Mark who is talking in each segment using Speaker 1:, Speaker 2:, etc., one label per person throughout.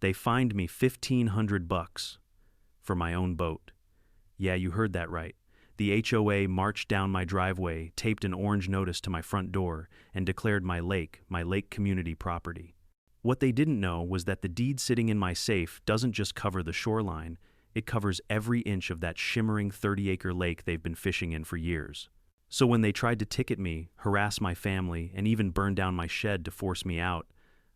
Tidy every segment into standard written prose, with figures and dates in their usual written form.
Speaker 1: They fined me $1,500 for my own boat. Yeah, you heard that right. The HOA marched down my driveway, taped an orange notice to my front door, and declared my lake community property. What they didn't know was that the deed sitting in my safe doesn't just cover the shoreline, it covers every inch of that shimmering 30-acre lake they've been fishing in for years. So when they tried to ticket me, harass my family, and even burn down my shed to force me out,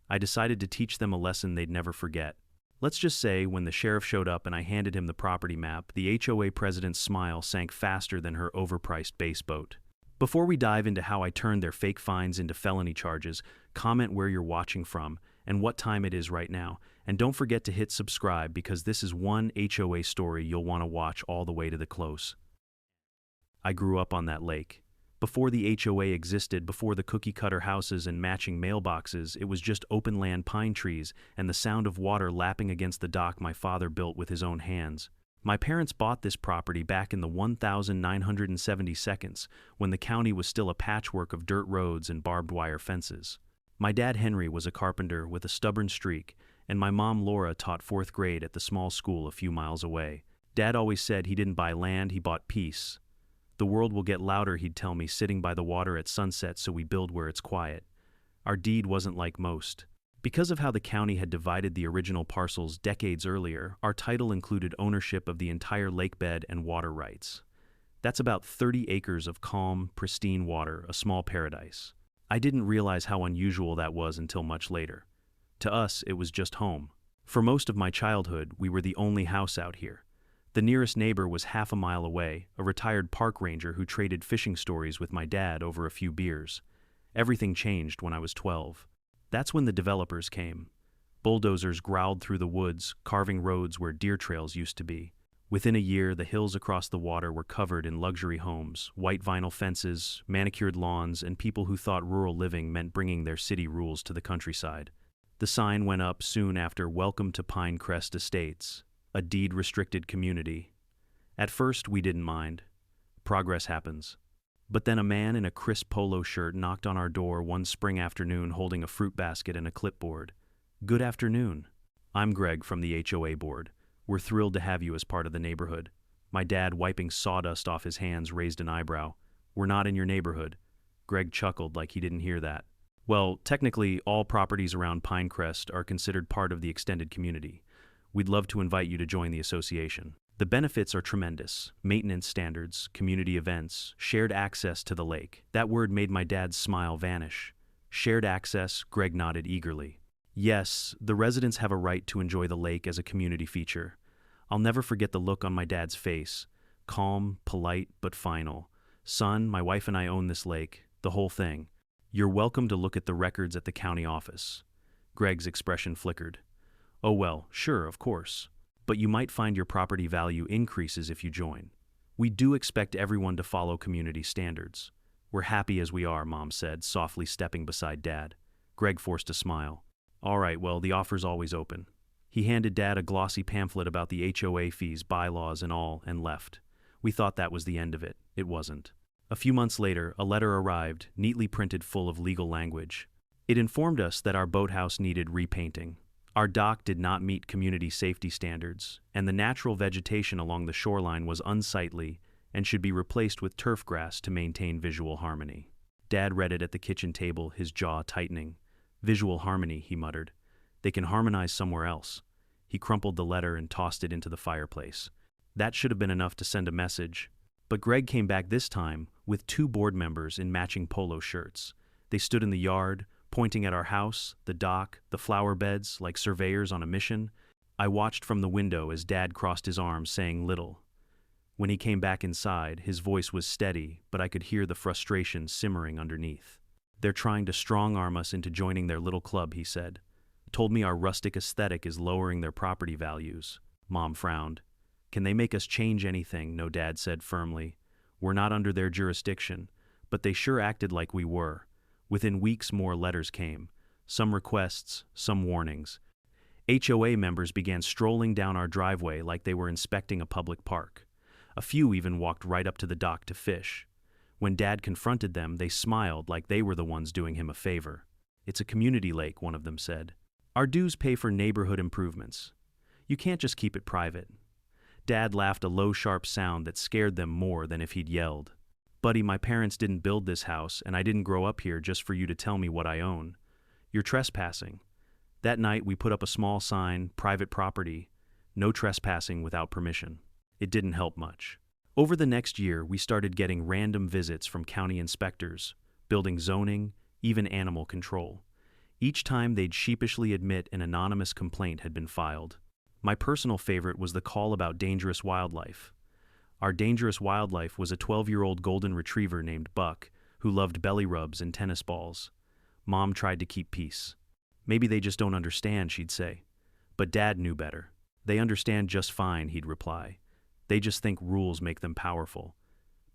Speaker 1: I decided to teach them a lesson they'd never forget. Let's just say when the sheriff showed up and I handed him the property map, the HOA president's smile sank faster than her overpriced base boat. Before we dive into how I turned their fake fines into felony charges, comment where you're watching from and what time it is right now. And don't forget to hit subscribe because this is one HOA story you'll want to watch all the way to the close. I grew up on that lake. Before the HOA existed, before the cookie-cutter houses and matching mailboxes, it was just open land pine trees and the sound of water lapping against the dock my father built with his own hands. My parents bought this property back in the 1972 when the county was still a patchwork of dirt roads and barbed wire fences. My dad Henry was a carpenter with a stubborn streak, and my mom Laura taught 4th grade at the small school a few miles away. Dad always said he didn't buy land, he bought peace. The world will get louder, he'd tell me, sitting by the water at sunset, so we build where it's quiet. Our deed wasn't like most. Because of how the county had divided the original parcels decades earlier, our title included ownership of the entire lake bed and water rights. That's about 30 acres of calm, pristine water, a small paradise. I didn't realize how unusual that was until much later. To us, it was just home. For most of my childhood, we were the only house out here. The nearest neighbor was half a mile away, a retired park ranger who traded fishing stories with my dad over a few beers. Everything changed when I was 12. That's when the developers came. Bulldozers growled through the woods, carving roads where deer trails used to be. Within a year, the hills across the water were covered in luxury homes, white vinyl fences, manicured lawns, and people who thought rural living meant bringing their city rules to the countryside. The sign went up soon after "Welcome to Pinecrest Estates," a deed-restricted community. At first, we didn't mind. Progress happens. But then a man in a crisp polo shirt knocked on our door one spring afternoon holding a fruit basket and a clipboard. "Good afternoon. I'm Greg from the HOA board. We're thrilled to have you as part of the neighborhood." My dad, wiping sawdust off his hands, raised an eyebrow. "We're not in your neighborhood." Greg chuckled like he didn't hear that. "Well, technically, all properties around Pinecrest are considered part of the extended community. We'd love to invite you to join the association. The benefits are tremendous. Maintenance standards, community events, shared access to the lake." That word made my dad's smile vanish. Shared access, Greg nodded eagerly. "Yes, the residents have a right to enjoy the lake as a community feature." I'll never forget the look on my dad's face. Calm, polite, but final. "Son, my wife and I own this lake, the whole thing. You're welcome to look at the records at the county office." Greg's expression flickered. "Oh well, sure, of course. But you might find your property value increases if you join. We do expect everyone to follow community standards." "We're happy as we are," Mom said, softly stepping beside Dad. Greg forced a smile. "All right, well, the offer's always open." He handed Dad a glossy pamphlet about the HOA fees, bylaws, and all, and left. We thought that was the end of it. It wasn't. A few months later, a letter arrived, neatly printed full of legal language. It informed us that our boathouse needed repainting. Our dock did not meet community safety standards, and the natural vegetation along the shoreline was unsightly and should be replaced with turf grass to maintain visual harmony. Dad read it at the kitchen table, his jaw tightening. "Visual harmony," he muttered. "They can harmonize somewhere else." He crumpled the letter and tossed it into the fireplace. That should have been enough to send a message. But Greg came back this time with 2 board members in matching polo shirts. They stood in the yard, pointing at our house, the dock, the flower beds, like surveyors on a mission. I watched from the window as Dad crossed his arms, saying little. When he came back inside, his voice was steady, but I could hear the frustration simmering underneath. "They're trying to strong-arm us into joining their little club," he said. "Told me our rustic aesthetic is lowering their property values." Mom frowned. "Can they make us change anything?" No, Dad said firmly. "We're not under their jurisdiction, but they sure acted like we were." Within weeks, more letters came. Some requests, some warnings. HOA members began strolling down our driveway like they were inspecting a public park. A few even walked right up to the dock to fish. When Dad confronted them, they smiled like they were the ones doing him a favor. "It's a community lake," one of them said. Our dues pay for neighborhood improvements. You can't just keep it private. Dad laughed a low, sharp sound that scared them more than if he'd yelled. Buddy, my parents didn't build this house, and I didn't grow up here just for you to tell me what I own. You're trespassing. That night, we put up a small sign, private property, no trespassing without permission. It didn't help much. Over the next year, we started getting random visits from county inspectors, building zoning, even animal control. Each time they'd sheepishly admit an anonymous complaint had been filed. My personal favorite was the call about dangerous wildlife. Our dangerous wildlife was a 12-year-old golden retriever named Buck, who loved belly rubs and tennis balls. Mom tried to keep peace. Maybe they just don't understand, she'd say. But Dad knew better. They understand just fine, he'd reply. They just think rules make them powerful.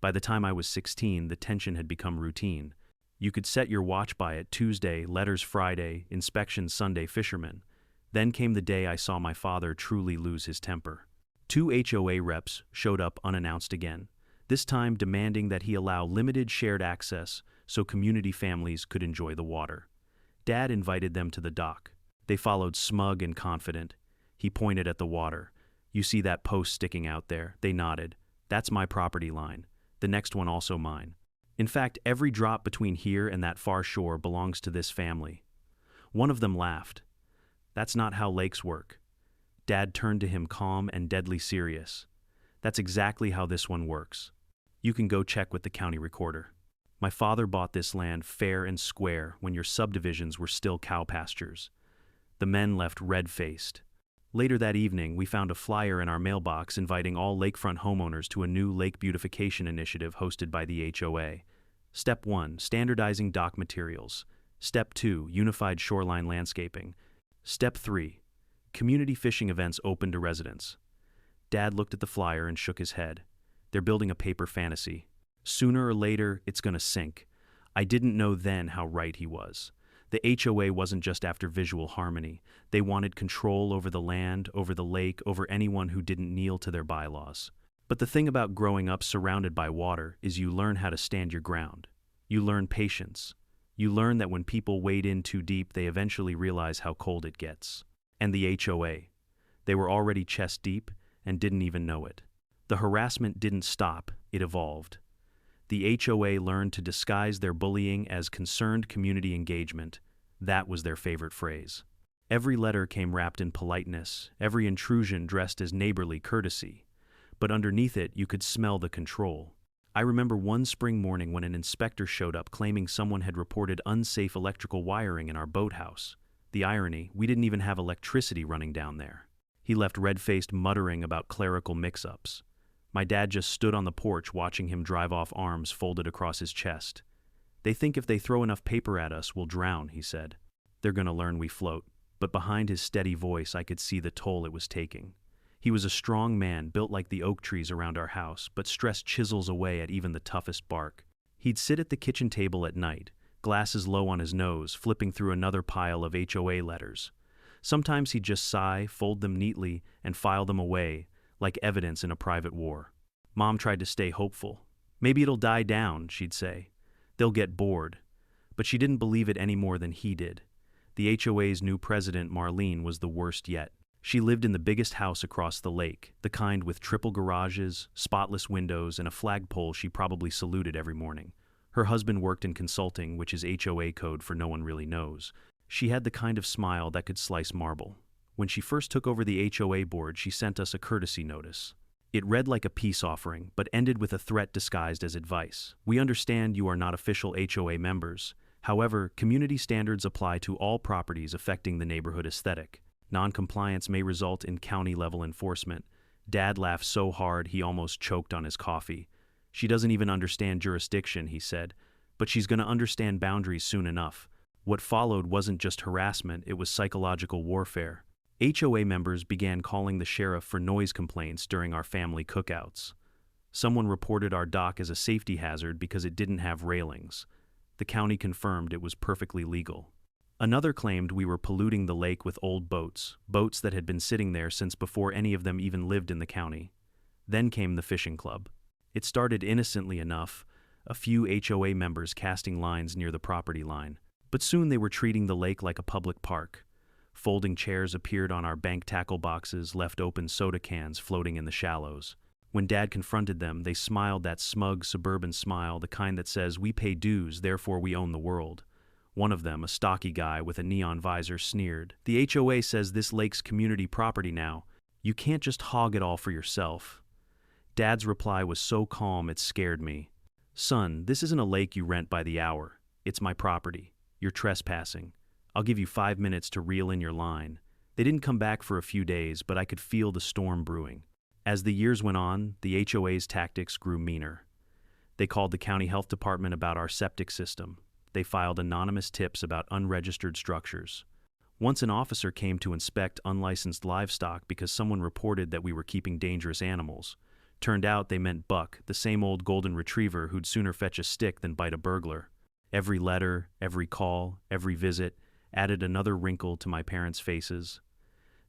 Speaker 1: By the time I was 16, the tension had become routine. You could set your watch by it: Tuesday, letters Friday, inspections Sunday, fishermen. Then came the day I saw my father truly lose his temper. 2 HOA reps showed up unannounced again, this time demanding that he allow limited shared access so community families could enjoy the water. Dad invited them to the dock. They followed smug and confident. He pointed at the water. You see that post sticking out there? They nodded. That's my property line. The next one also mine. In fact, every drop between here and that far shore belongs to this family. One of them laughed. That's not how lakes work. Dad turned to him, calm and deadly serious. That's exactly how this one works. You can go check with the county recorder. My father bought this land fair and square when your subdivisions were still cow pastures. The men left red-faced. Later that evening, we found a flyer in our mailbox inviting all lakefront homeowners to a new lake beautification initiative hosted by the HOA. Step 1, standardizing dock materials. Step 2, unified shoreline landscaping. Step 3, community fishing events open to residents. Dad looked at the flyer and shook his head. They're building a paper fantasy. Sooner or later, it's gonna sink. I didn't know then how right he was. The HOA wasn't just after visual harmony. They wanted control over the land, over the lake, over anyone who didn't kneel to their bylaws. But the thing about growing up surrounded by water is you learn how to stand your ground. You learn patience. You learn that when people wade in too deep, they eventually realize how cold it gets. And the HOA. They were already chest deep and didn't even know it. The harassment didn't stop, it evolved. The HOA learned to disguise their bullying as concerned community engagement. That was their favorite phrase. Every letter came wrapped in politeness, every intrusion dressed as neighborly courtesy. But underneath it, you could smell the control. I remember one spring morning when an inspector showed up claiming someone had reported unsafe electrical wiring in our boathouse. The irony, we didn't even have electricity running down there. He left red-faced muttering about clerical mix-ups. My dad just stood on the porch watching him drive off, arms folded across his chest. They think if they throw enough paper at us, we'll drown, he said. They're gonna learn we float. But behind his steady voice, I could see the toll it was taking. He was a strong man, built like the oak trees around our house, but stressed chisels away at even the toughest bark. He'd sit at the kitchen table at night, glasses low on his nose, flipping through another pile of HOA letters. Sometimes he'd just sigh, fold them neatly, and file them away, like evidence in a private war. Mom tried to stay hopeful. Maybe it'll die down, she'd say. They'll get bored. But she didn't believe it any more than he did. The HOA's new president, Marlene, was the worst yet. She lived in the biggest house across the lake, the kind with triple garages, spotless windows, and a flagpole she probably saluted every morning. Her husband worked in consulting, which is HOA code for no one really knows. She had the kind of smile that could slice marble. When she first took over the HOA board, she sent us a courtesy notice. It read like a peace offering, but ended with a threat disguised as advice. We understand you are not official HOA members. However, community standards apply to all properties affecting the neighborhood aesthetic. Non-compliance may result in county-level enforcement. Dad laughed so hard he almost choked on his coffee. She doesn't even understand jurisdiction, he said, but she's going to understand boundaries soon enough. What followed wasn't just harassment, it was psychological warfare. HOA members began calling the sheriff for noise complaints during our family cookouts. Someone reported our dock as a safety hazard because it didn't have railings. The county confirmed it was perfectly legal. Another claimed we were polluting the lake with old boats that had been sitting there since before any of them even lived in the county. Then came the fishing club. It started innocently enough, a few HOA members casting lines near the property line. But soon they were treating the lake like a public park. Folding chairs appeared on our bank tackle boxes, left open soda cans floating in the shallows. When Dad confronted them, they smiled that smug suburban smile, the kind that says, "We pay dues, therefore we own the world." One of them, a stocky guy with a neon visor, sneered, "The HOA says this lake's community property now. You can't just hog it all for yourself." Dad's reply was so calm it scared me. "Son, this isn't a lake you rent by the hour. It's my property. You're trespassing. I'll give you 5 minutes to reel in your line." They didn't come back for a few days, but I could feel the storm brewing. As the years went on, the HOA's tactics grew meaner. They called the county health department about our septic system. They filed anonymous tips about unregistered structures. Once an officer came to inspect unlicensed livestock because someone reported that we were keeping dangerous animals. Turned out they meant Buck, the same old golden retriever who'd sooner fetch a stick than bite a burglar. Every letter, every call, every visit added another wrinkle to my parents' faces.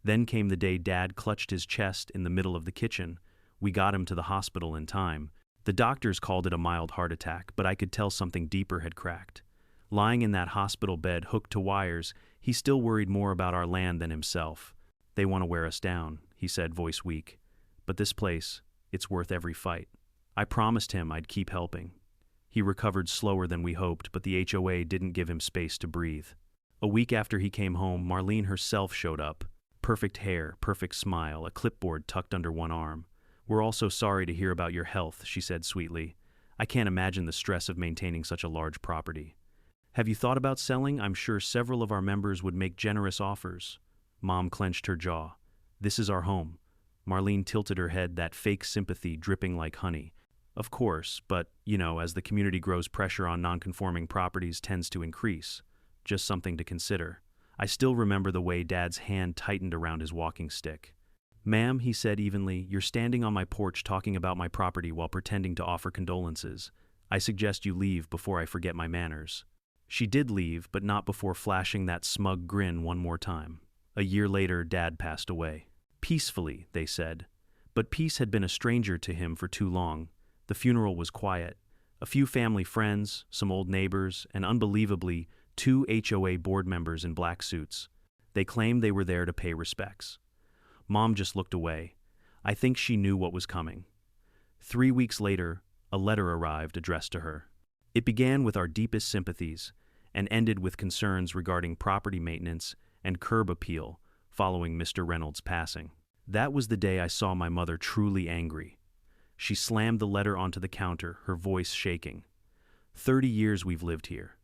Speaker 1: Then came the day Dad clutched his chest in the middle of the kitchen. We got him to the hospital in time. The doctors called it a mild heart attack, but I could tell something deeper had cracked. Lying in that hospital bed, hooked to wires, he still worried more about our land than himself. "They want to wear us down," he said, voice weak. "But this place, it's worth every fight." I promised him I'd keep helping. He recovered slower than we hoped, but the HOA didn't give him space to breathe. A week after he came home, Marlene herself showed up. Perfect hair, perfect smile, a clipboard tucked under one arm. "We're all so sorry to hear about your health," she said sweetly. "I can't imagine the stress of maintaining such a large property. Have you thought about selling? I'm sure several of our members would make generous offers." Mom clenched her jaw. "This is our home." Marlene tilted her head, that fake sympathy dripping like honey. "Of course, but, as the community grows, pressure on non-conforming properties tends to increase. Just something to consider." I still remember the way Dad's hand tightened around his walking stick. "Ma'am," he said evenly, "you're standing on my porch talking about my property while pretending to offer condolences. I suggest you leave before I forget my manners." She did leave, but not before flashing that smug grin one more time. A year later, Dad passed away. Peacefully, they said. But peace had been a stranger to him for too long. The funeral was quiet. A few family friends, some old neighbors, and unbelievably, 2 HOA board members in black suits. They claimed they were there to pay respects. Mom just looked away. I think she knew what was coming. 3 weeks later, a letter arrived addressed to her. It began with our deepest sympathies and ended with concerns regarding property maintenance and curb appeal following Mr. Reynolds' passing. That was the day I saw my mother truly angry. She slammed the letter onto the counter, her voice shaking. 30 years we've lived here.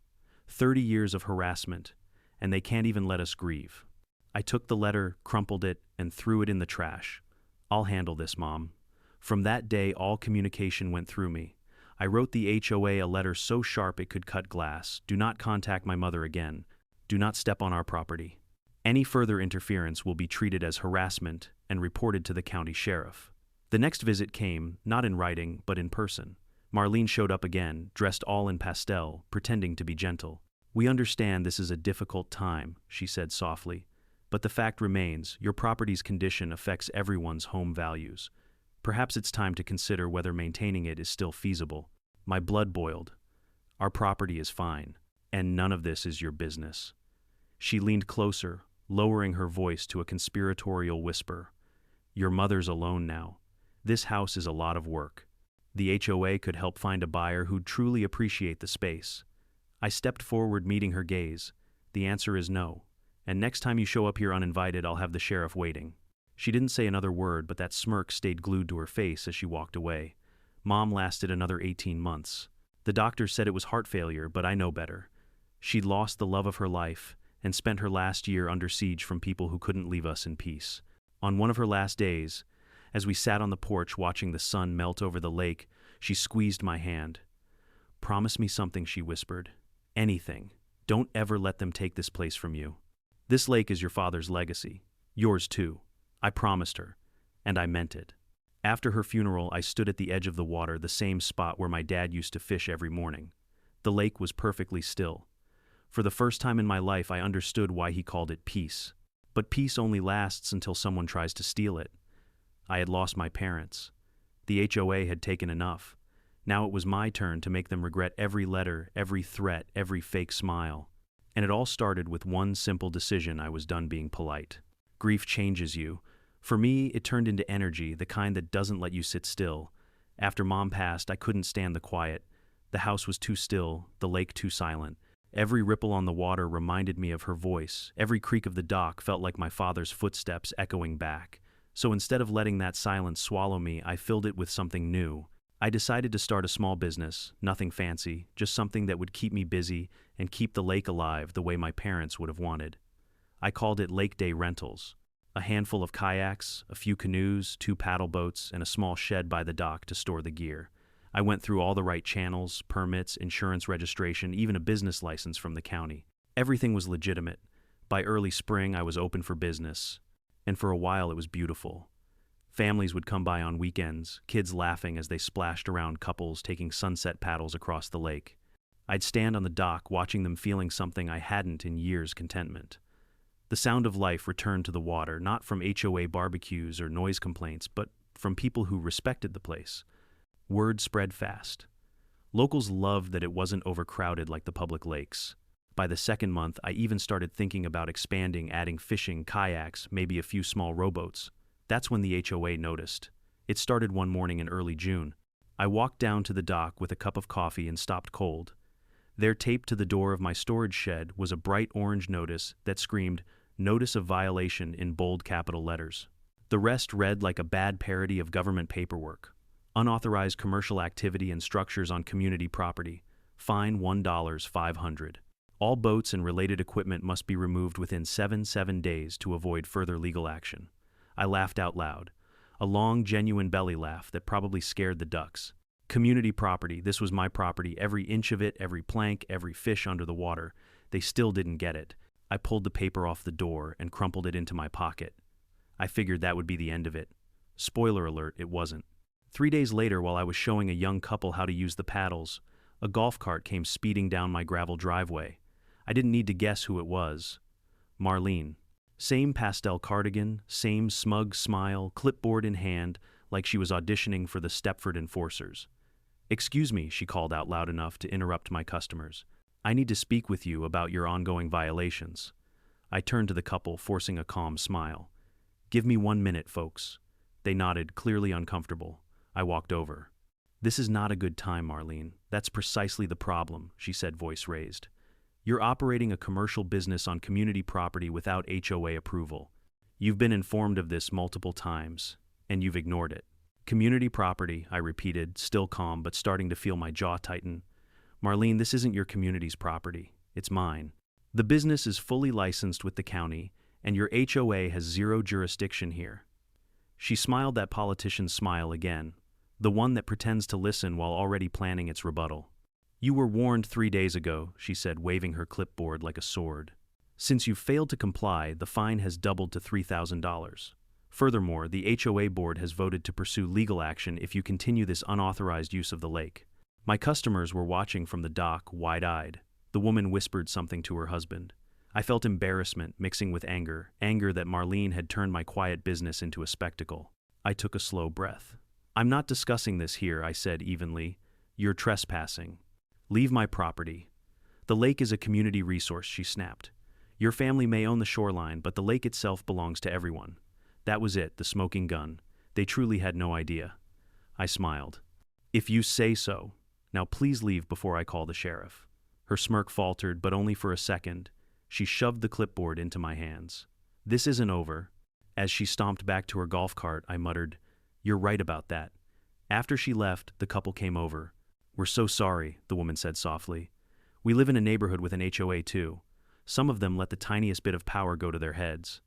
Speaker 1: 30 years of harassment, and they can't even let us grieve. I took the letter, crumpled it, and threw it in the trash. "I'll handle this, Mom." From that day, all communication went through me. I wrote the HOA a letter so sharp it could cut glass. "Do not contact my mother again. Do not step on our property. Any further interference will be treated as harassment and reported to the county sheriff." The next visit came, not in writing, but in person. Marlene showed up again, dressed all in pastel, pretending to be gentle. "We understand this is a difficult time," she said softly. "But the fact remains, your property's condition affects everyone's home values. Perhaps it's time to consider whether maintaining it is still feasible." My blood boiled. "Our property is fine, and none of this is your business." She leaned closer, lowering her voice to a conspiratorial whisper. "Your mother's alone now. This house is a lot of work. The HOA could help find a buyer who'd truly appreciate the space." I stepped forward, meeting her gaze. "The answer is no. And next time you show up here uninvited, I'll have the sheriff waiting." She didn't say another word, but that smirk stayed glued to her face as she walked away. Mom lasted another 18 months. The doctors said it was heart failure, but I know better. She'd lost the love of her life and spent her last year under siege from people who couldn't leave us in peace. On one of her last days, as we sat on the porch watching the sun melt over the lake, she squeezed my hand. "Promise me something," she whispered. "Anything. Don't ever let them take this place from you. This lake is your father's legacy. Yours too." I promised her, and I meant it. After her funeral, I stood at the edge of the water, the same spot where my dad used to fish every morning. The lake was perfectly still. For the first time in my life, I understood why he called it peace. But peace only lasts until someone tries to steal it. I had lost my parents. The HOA had taken enough. Now it was my turn to make them regret every letter, every threat, every fake smile. And it all started with one simple decision: I was done being polite. Grief changes you. For me, it turned into energy, the kind that doesn't let you sit still. After Mom passed, I couldn't stand the quiet. The house was too still, the lake too silent. Every ripple on the water reminded me of her voice. Every creak of the dock felt like my father's footsteps echoing back. So instead of letting that silence swallow me, I filled it with something new. I decided to start a small business, nothing fancy, just something that would keep me busy and keep the lake alive the way my parents would have wanted. I called it Lake Day Rentals. A handful of kayaks, a few canoes, 2 paddle boats, and a small shed by the dock to store the gear. I went through all the right channels: permits, insurance registration, even a business license from the county. Everything was legitimate. By early spring, I was open for business. And for a while, it was beautiful. Families would come by on weekends, kids laughing as they splashed around couples taking sunset paddles across the lake. I'd stand on the dock watching them, feeling something I hadn't in years: contentment. The sound of life returned to the water, not from HOA barbecues or noise complaints, but from people who respected the place. Word spread fast. Locals loved that it wasn't overcrowded like the public lakes. By the second month, I even started thinking about expanding, adding fishing, kayaks, maybe a few small rowboats. That's when the HOA noticed. It started one morning in early June. I walked down to the dock with a cup of coffee and stopped cold. There, taped to the door of my storage shed, was a bright orange notice that screamed, "Notice of violation," in bold capital letters. The rest read like a bad parody of government paperwork. Unauthorized commercial activity and structures on community property. Fine $1,500. All boats and related equipment must be removed within 7 days to avoid further legal action. I laughed out loud. A long, genuine belly laugh that probably scared the ducks. Community property. This was my property, every inch of it, every plank, every fish under the water. They still didn't get it. I pulled the paper off the door and crumpled it into my pocket. I figured that would be the end of it. Spoiler alert, it wasn't. 3 days later, while I was showing a young couple how to use the paddles, a golf cart came speeding down my gravel driveway. I didn't need to guess who it was. Marlene. Same pastel cardigan, same smug smile, clipboard in hand, like she was auditioning for the Stepford Enforcers. "Excuse me," she called out loud enough to interrupt my customers. "I need to speak with you about your ongoing violations." I turned to the couple, forcing a calm smile. "Give me 1 minute, folks." They nodded, clearly uncomfortable. I walked over. "This is not a good time, Marlene. That's precisely the problem," she said, voice raised. "You're operating a commercial business on community property without HOA approval. You've been informed of this multiple times, and you've ignored it." "Community property," I repeated, still calm but starting to feel my jaw tighten. "Marlene, this isn't your community's property. It's mine. The business is fully licensed with the county, and your HOA has 0 jurisdiction here." She smiled that politician's smile again, the one that pretends to listen while already planning its rebuttal. "You were warned 3 days ago," she said, waving her clipboard like a sword. "Since you failed to comply, the fine has doubled to $3,000. Furthermore, the HOA board has voted to pursue legal action if you continue this unauthorized use of the lake." My customers were watching from the dock, wide-eyed. The woman whispered something to her husband. I felt embarrassment mixing with anger that Marlene had turned my quiet business into a spectacle. I took a slow breath. "I'm not discussing this here," I said evenly. "You're trespassing. Leave my property." "The lake is a community resource," she snapped. "Your family may own the shoreline, but the lake itself belongs to everyone." That was it, the smoking gun. They truly had no idea. I smiled. "If you say so. Now please leave before I call the sheriff." Her smirk faltered, but only for a second. She shoved the clipboard into my hands. "This isn't over." As she stomped back to her golf cart, I muttered, "You're right about that." After she left, the couple came over. "We're so sorry," the woman said softly. "We live in a neighborhood with an HOA too. Some of them let the tiniest bit of power go to their heads."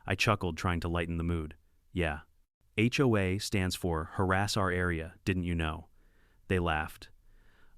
Speaker 1: I chuckled, trying to lighten the mood. "Yeah. HOA stands for Harass Our Area, didn't you know?" They laughed.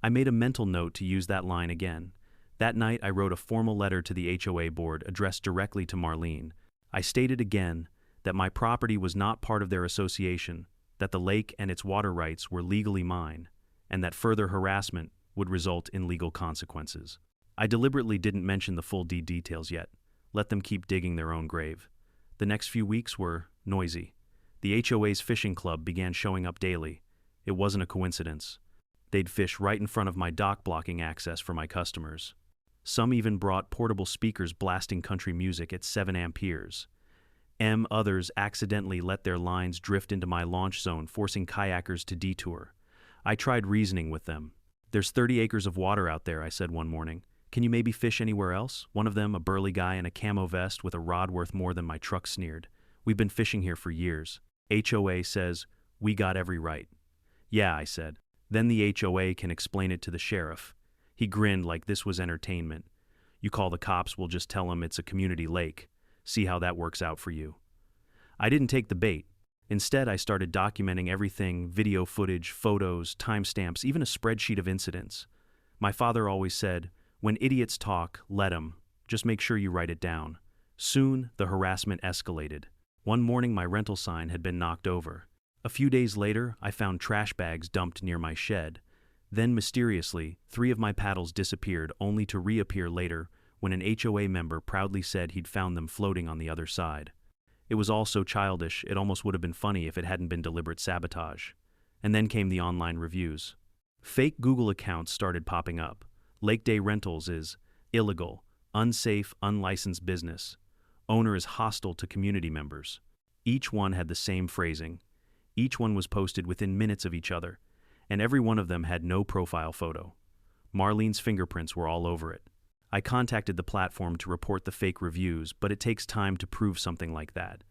Speaker 1: I made a mental note to use that line again. That night, I wrote a formal letter to the HOA board addressed directly to Marlene. I stated again that my property was not part of their association, that the lake and its water rights were legally mine, and that further harassment would result in legal consequences. I deliberately didn't mention the full deed details yet. Let them keep digging their own grave. The next few weeks were noisy. The HOA's fishing club began showing up daily. It wasn't a coincidence. They'd fish right in front of my dock, blocking access for my customers. Some even brought portable speakers blasting country music at 7 amperes. Others accidentally let their lines drift into my launch zone, forcing kayakers to detour. I tried reasoning with them. "There's 30 acres of water out there," I said one morning. "Can you maybe fish anywhere else?" One of them, a burly guy in a camo vest with a rod worth more than my truck, sneered. "We've been fishing here for years. HOA says we got every right." "Yeah," I said. "Then the HOA can explain it to the sheriff." He grinned like this was entertainment. "You call the cops, we'll just tell them it's a community lake. See how that works out for you." I didn't take the bait. Instead, I started documenting everything: video footage, photos, timestamps, even a spreadsheet of incidents. My father always said, "When idiots talk, let 'em. Just make sure you write it down." Soon, the harassment escalated. One morning, my rental sign had been knocked over. A few days later, I found trash bags dumped near my shed. Then, mysteriously, 3 of my paddles disappeared, only to reappear later when an HOA member proudly said he'd found them floating on the other side. It was all so childish, it almost would have been funny if it hadn't been deliberate sabotage. And then came the online reviews. Fake Google accounts started popping up. "Lake Day Rentals is illegal, unsafe, unlicensed business. Owner is hostile to community members." Each one had the same phrasing. Each one was posted within minutes of each other, and every one of them had no profile photo. Marlene's fingerprints were all over it. I contacted the platform to report the fake reviews, but it takes time to prove something like that.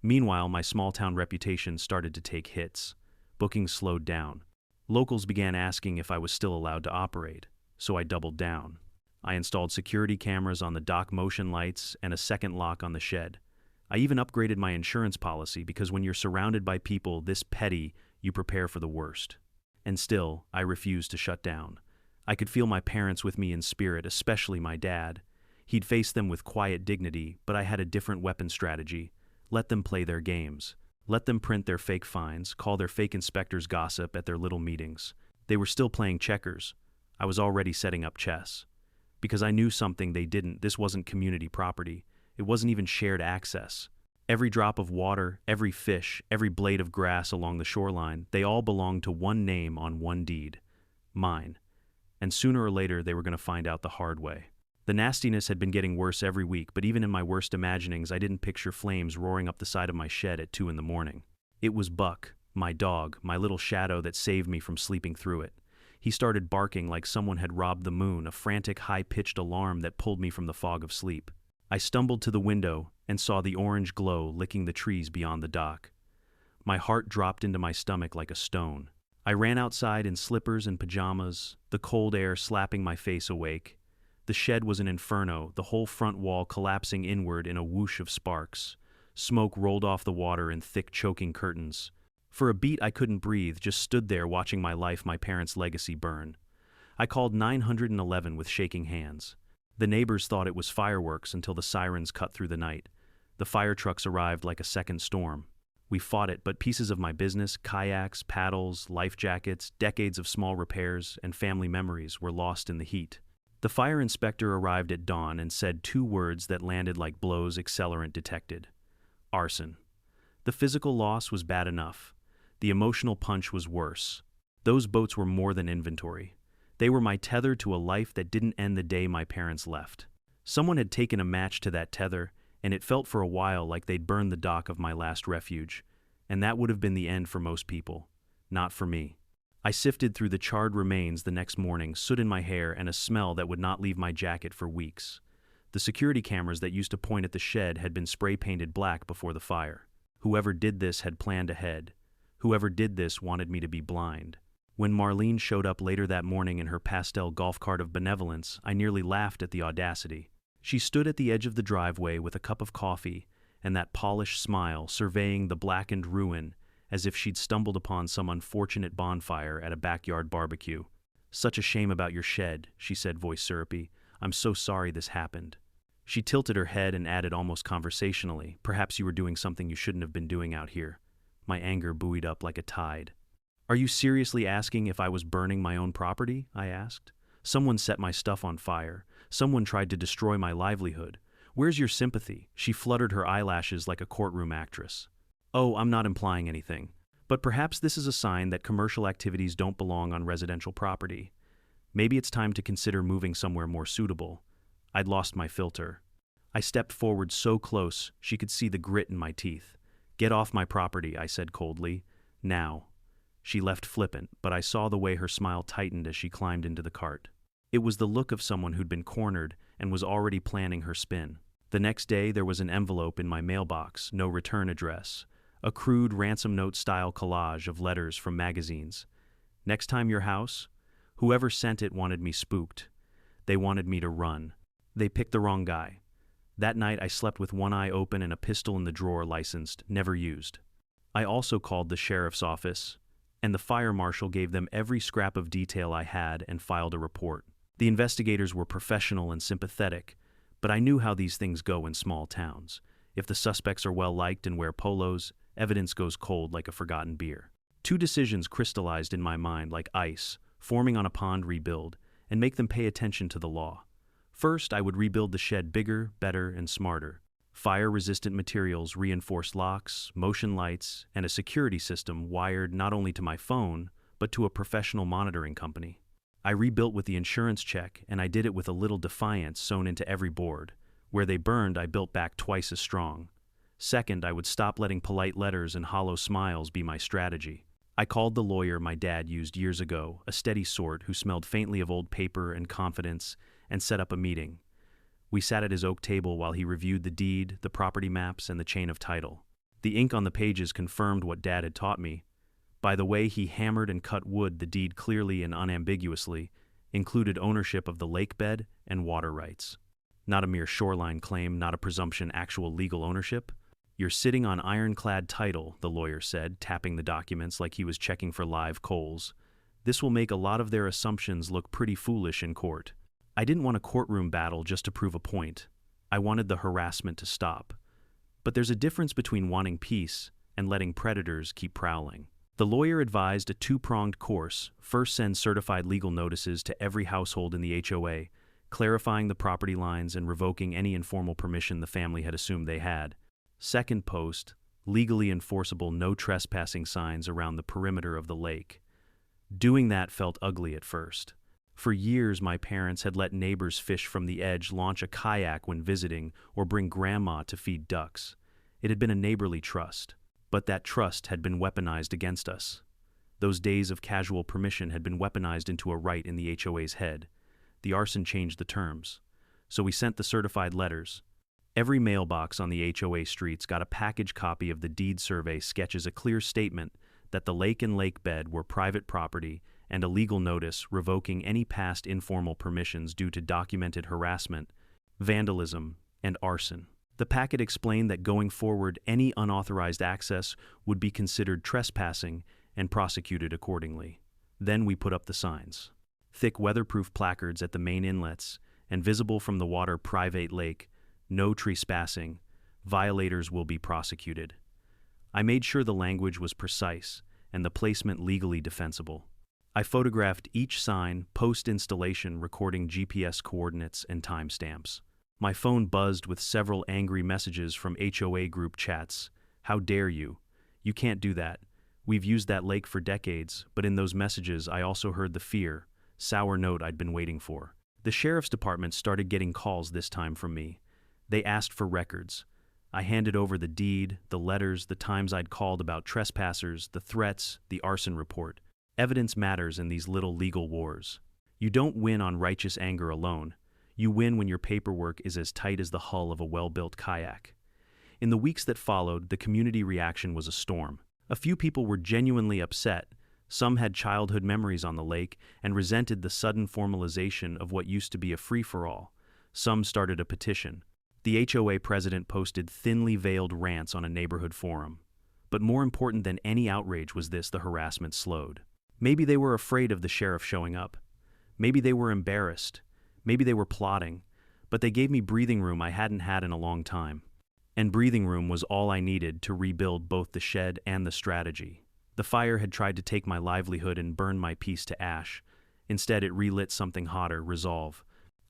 Speaker 1: Meanwhile, my small-town reputation started to take hits. Bookings slowed down. Locals began asking if I was still allowed to operate, so I doubled down. I installed security cameras on the dock, motion lights, and a second lock on the shed. I even upgraded my insurance policy because when you're surrounded by people this petty, you prepare for the worst. And still, I refused to shut down. I could feel my parents with me in spirit, especially my dad. He'd face them with quiet dignity, but I had a different weapon strategy. Let them play their games. Let them print their fake fines, call their fake inspectors gossip at their little meetings. They were still playing checkers. I was already setting up chess. Because I knew something they didn't. This wasn't community property. It wasn't even shared access. Every drop of water, every fish, every blade of grass along the shoreline, they all belonged to one name on one deed. Mine. And sooner or later, they were going to find out the hard way. The nastiness had been getting worse every week, but even in my worst imaginings, I didn't picture flames roaring up the side of my shed at 2 in the morning. It was Buck, my dog, my little shadow that saved me from sleeping through it. He started barking like someone had robbed the moon, a frantic, high-pitched alarm that pulled me from the fog of sleep. I stumbled to the window and saw the orange glow licking the trees beyond the dock. My heart dropped into my stomach like a stone. I ran outside in slippers and pajamas, the cold air slapping my face awake. The shed was an inferno, the whole front wall collapsing inward in a whoosh of sparks. Smoke rolled off the water in thick, choking curtains. For a beat, I couldn't breathe, just stood there watching my life, my parents' legacy burn. I called 911 with shaking hands. The neighbors thought it was fireworks until the sirens cut through the night. The fire trucks arrived like a second storm. We fought it, but pieces of my business, kayaks, paddles, life jackets, decades of small repairs, and family memories were lost in the heat. The fire inspector arrived at dawn and said 2 words that landed like blows: accelerant detected. Arson. The physical loss was bad enough. The emotional punch was worse. Those boats were more than inventory. They were my tether to a life that didn't end the day my parents left. Someone had taken a match to that tether, and it felt for a while like they'd burned the dock of my last refuge. And that would have been the end for most people. Not for me. I sifted through the charred remains the next morning, soot in my hair and a smell that would not leave my jacket for weeks. The security cameras that used to point at the shed had been spray-painted black before the fire. Whoever did this had planned ahead. Whoever did this wanted me to be blind. When Marlene showed up later that morning in her pastel golf cart of benevolence, I nearly laughed at the audacity. She stood at the edge of the driveway with a cup of coffee and that polished smile, surveying the blackened ruin as if she'd stumbled upon some unfortunate bonfire at a backyard barbecue. "Such a shame about your shed," she said, voice syrupy. "I'm so sorry this happened." She tilted her head and added almost conversationally, "Perhaps you were doing something you shouldn't have been doing out here." My anger buoyed up like a tide. "Are you seriously asking if I was burning my own property?" I asked. "Someone set my stuff on fire. Someone tried to destroy my livelihood. Where's your sympathy?" She fluttered her eyelashes like a courtroom actress. "Oh, I'm not implying anything. But perhaps this is a sign that commercial activities don't belong on residential property. Maybe it's time to consider moving somewhere more suitable. I'd lost my filter. I stepped forward so close she could see the grit in my teeth. "Get off my property," I said coldly. "Now." She left flippant, but I saw the way her smile tightened as she climbed into the cart. It was the look of someone who'd been cornered and was already planning her spin. The next day, there was an envelope in my mailbox, no return address, a crude ransom note-style collage of letters from magazines. "Next time your house?" Whoever sent it wanted me spooked. They wanted me to run. They picked the wrong guy. That night, I slept with one eye open and a pistol in the drawer, licensed, never used. I also called the sheriff's office, and the fire marshal gave them every scrap of detail I had and filed a report. The investigators were professional and sympathetic, but I knew how these things go in small towns. If the suspects are well-liked and wear polos, evidence goes cold like a forgotten beer. Two decisions crystallized in my mind like ice, forming on a pond rebuild, and make them pay attention to the law. First, I would rebuild the shed bigger, better, and smarter. Fire-resistant materials, reinforced locks, motion lights, and a security system wired not only to my phone, but to a professional monitoring company. I rebuilt with the insurance check, and I did it with a little defiance sewn into every board. Where they burned, I built back twice as strong. Second, I would stop letting polite letters and hollow smiles be my strategy. I called the lawyer my dad used years ago, a steady sort who smelled faintly of old paper and confidence, and set up a meeting. We sat at his oak table while he reviewed the deed, the property maps, and the chain of title. The ink on the pages confirmed what Dad had taught me. By the way he hammered and cut wood, the deed clearly and unambiguously included ownership of the lake bed and water rights. Not a mere shoreline claim, not a presumption, actual legal ownership. "You're sitting on ironclad title," the lawyer said, tapping the documents like he was checking for live coals. "This will make a lot of their assumptions look pretty foolish in court." I didn't want a courtroom battle just to prove a point. I wanted the harassment to stop. But there's a difference between wanting peace and letting predators keep prowling. The lawyer advised a two-pronged course. First, send certified legal notices to every household in the HOA, clarifying the property lines and revoking any informal permission the family had assumed they had. Second, post legally enforceable no trespassing signs around the perimeter of the lake. Doing that felt ugly at first. For years, my parents had let neighbors fish from the edge, launch a kayak when visiting, or bring grandma to feed ducks. It had been a neighborly trust, but that trust had been weaponized against us. Those days of casual permission had been weaponized into a right in the HOA's head. The arson changed the terms. So we sent the certified letters. Every mailbox on the HOA streets got a package copy of the deed survey sketches, a clear statement that the lake and lake bed were private property, and a legal notice revoking any past informal permissions due to documented harassment, vandalism, and arson. The packet explained that going forward, any unauthorized access would be considered trespassing and prosecuted accordingly. Then we put up the signs. Thick weatherproof placards at the main inlets, and visible from the water private lake, "No trespassing, violators will be prosecuted." I made sure the language was precise and the placement legally defensible. I photographed each sign post-installation, recording GPS coordinates and timestamps. My phone buzzed with several angry messages from HOA group chats. "How dare you? You can't do that. We've used that lake for decades." But in those messages, I also heard the fear, sour note I'd been waiting for. The sheriff's department started getting calls this time from me. They asked for records. I handed over the deed, the letters, the times I'd called about trespassers, the threats, the arson report. Evidence matters in these little legal wars. You don't win on righteous anger alone. You win when your paperwork is as tight as the hull of a well-built kayak. In the weeks that followed, the community reaction was a storm. A few people were genuinely upset. Some had childhood memories on the lake and resented the sudden formalization of what used to be a free-for-all. Some started a petition. The HOA president posted thinly veiled rants on a neighborhood forum. But more important than any outrage was this: the harassment slowed. Maybe they were afraid of the sheriff showing up. Maybe they were embarrassed. Maybe they were plotting. But they gave me breathing room I hadn't had in a long time. And breathing room was all I needed to rebuild both the shed and the strategy. The fire had tried to take my livelihood and burn my peace to ash. Instead, it relit something hotter: resolve.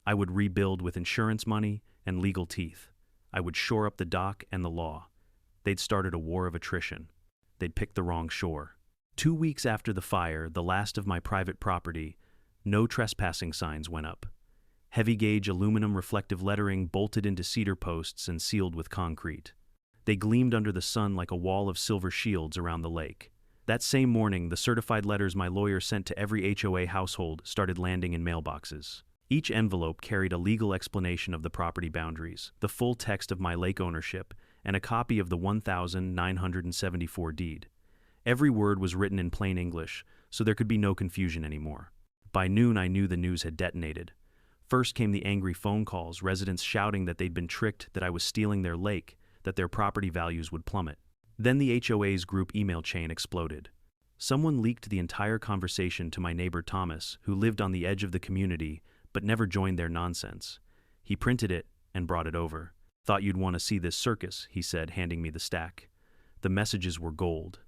Speaker 1: I would rebuild with insurance money and legal teeth. I would shore up the dock and the law. They'd started a war of attrition. They'd picked the wrong shore. 2 weeks after the fire, the last of my private property, no trespassing signs went up. heavy-gauge aluminum reflective lettering bolted into cedar posts and sealed with concrete. They gleamed under the sun like a wall of silver shields around the lake. That same morning, the certified letters my lawyer sent to every HOA household started landing in mailboxes. Each envelope carried a legal explanation of the property boundaries, the full text of my lake ownership, and a copy of the 1974 deed. Every word was written in plain English, so there could be no confusion anymore. By noon, I knew the news had detonated. First came the angry phone calls, residents shouting that they'd been tricked, that I was stealing their lake, that their property values would plummet. Then the HOA's group email chain exploded. Someone leaked the entire conversation to my neighbor Thomas, who lived on the edge of the community but never joined their nonsense. He printed it and brought it over. "Thought you'd want to see this circus," he said, handing me the stack. The messages were gold.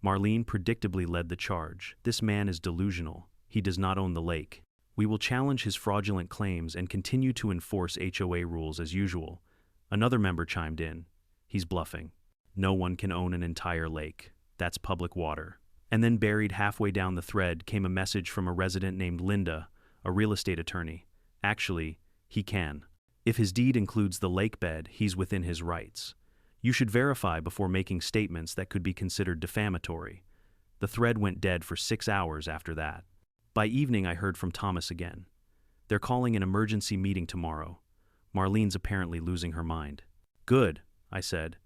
Speaker 1: Marlene predictably led the charge. "This man is delusional. He does not own the lake. We will challenge his fraudulent claims and continue to enforce HOA rules as usual." Another member chimed in. "He's bluffing. No one can own an entire lake. That's public water." And then buried halfway down the thread came a message from a resident named Linda, a real estate attorney. "Actually, he can. If his deed includes the lake bed, he's within his rights. You should verify before making statements that could be considered defamatory." The thread went dead for 6 hours after that. By evening, I heard from Thomas again. "They're calling an emergency meeting tomorrow. Marlene's apparently losing her mind." "Good," I said.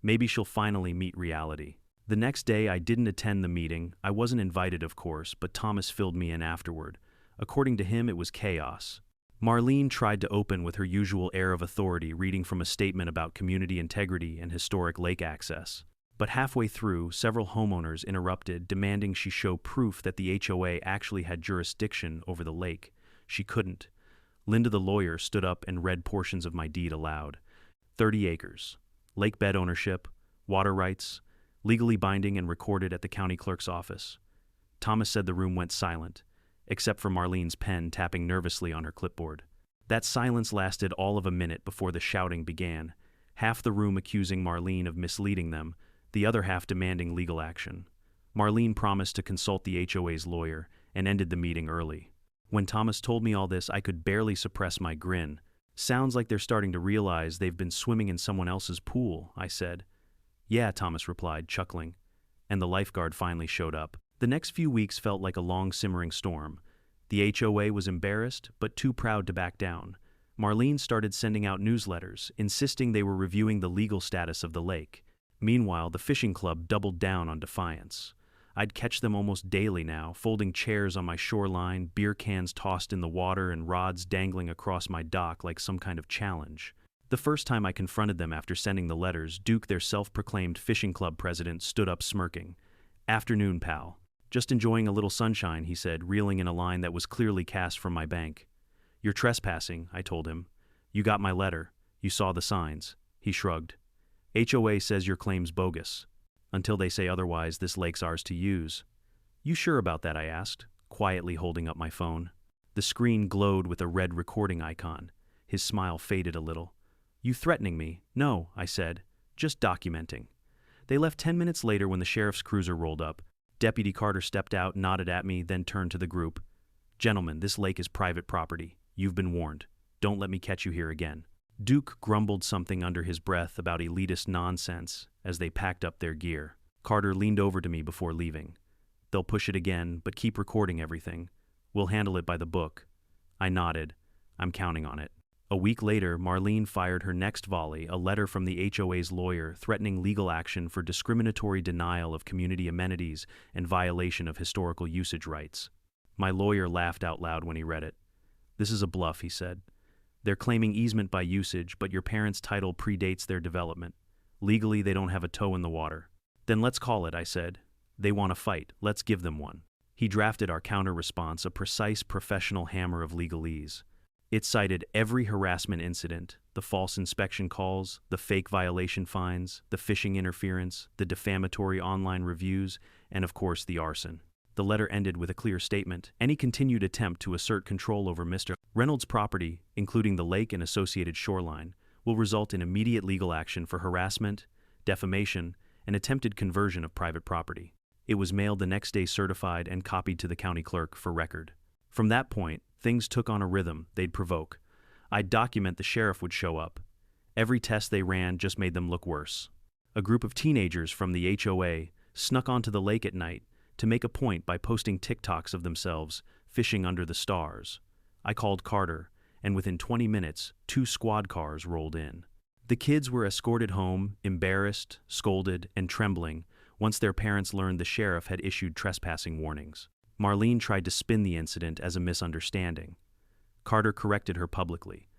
Speaker 1: "Maybe she'll finally meet reality." The next day, I didn't attend the meeting. I wasn't invited, of course, but Thomas filled me in afterward. According to him, it was chaos. Marlene tried to open with her usual air of authority, reading from a statement about community integrity and historic lake access. But halfway through, several homeowners interrupted, demanding she show proof that the HOA actually had jurisdiction over the lake. She couldn't. Linda the lawyer stood up and read portions of my deed aloud. 30 acres. Lake bed ownership, water rights, legally binding and recorded at the county clerk's office. Thomas said the room went silent, except for Marlene's pen tapping nervously on her clipboard. That silence lasted all of a minute before the shouting began, half the room accusing Marlene of misleading them, the other half demanding legal action. Marlene promised to consult the HOA's lawyer and ended the meeting early. When Thomas told me all this, I could barely suppress my grin. "Sounds like they're starting to realize they've been swimming in someone else's pool," I said. "Yeah," Thomas replied, chuckling. And the lifeguard finally showed up. The next few weeks felt like a long simmering storm. The HOA was embarrassed, but too proud to back down. Marlene started sending out newsletters, insisting they were reviewing the legal status of the lake. Meanwhile, the fishing club doubled down on defiance. I'd catch them almost daily now, folding chairs on my shoreline, beer cans tossed in the water, and rods dangling across my dock like some kind of challenge. The first time I confronted them after sending the letters, Duke, their self-proclaimed fishing club president, stood up smirking. "Afternoon, pal. Just enjoying a little sunshine," he said, reeling in a line that was clearly cast from my bank. "You're trespassing," I told him. "You got my letter. You saw the signs." He shrugged. "HOA says your claim's bogus. Until they say otherwise, this lake's ours to use." "You sure about that?" I asked, quietly holding up my phone. The screen glowed with a red recording icon. His smile faded a little. "You threatening me?" "No," I said. "Just documenting." They left 10 minutes later when the sheriff's cruiser rolled up. Deputy Carter stepped out, nodded at me, then turned to the group. "Gentlemen, this lake is private property. You've been warned. Don't let me catch you here again." Duke grumbled something under his breath about elitist nonsense as they packed up their gear. Carter leaned over to me before leaving. "They'll push it again, but keep recording everything. We'll handle it by the book." I nodded. "I'm counting on it." A week later, Marlene fired her next volley, a letter from the HOA's lawyer threatening legal action for discriminatory denial of community amenities and violation of historical usage rights. My lawyer laughed out loud when he read it. "This is a bluff," he said. "They're claiming easement by usage, but your parents' title predates their development. Legally, they don't have a toe in the water." "Then let's call it," I said. "They want a fight. Let's give them one." He drafted our counter-response, a precise professional hammer of legalese. It cited every harassment incident, the false inspection calls, the fake violation fines, the phishing interference, the defamatory online reviews, and of course the arson. The letter ended with a clear statement. Any continued attempt to assert control over Mr. Reynolds' property, including the lake and associated shoreline, will result in immediate legal action for harassment, defamation, and attempted conversion of private property. It was mailed the next day, certified and copied to the county clerk for record. From that point, Things took on a rhythm they'd provoke. I'd document the sheriff would show up. Every test they ran just made them look worse. A group of teenagers from the HOA snuck onto the lake at night to make a point by posting TikToks of themselves fishing under the stars. I called Carter, and within 20 minutes, 2 squad cars rolled in. The kids were escorted home, embarrassed, scolded, and trembling once their parents learned the sheriff had issued trespassing warnings. Marlene tried to spin the incident as a misunderstanding. Carter corrected her publicly.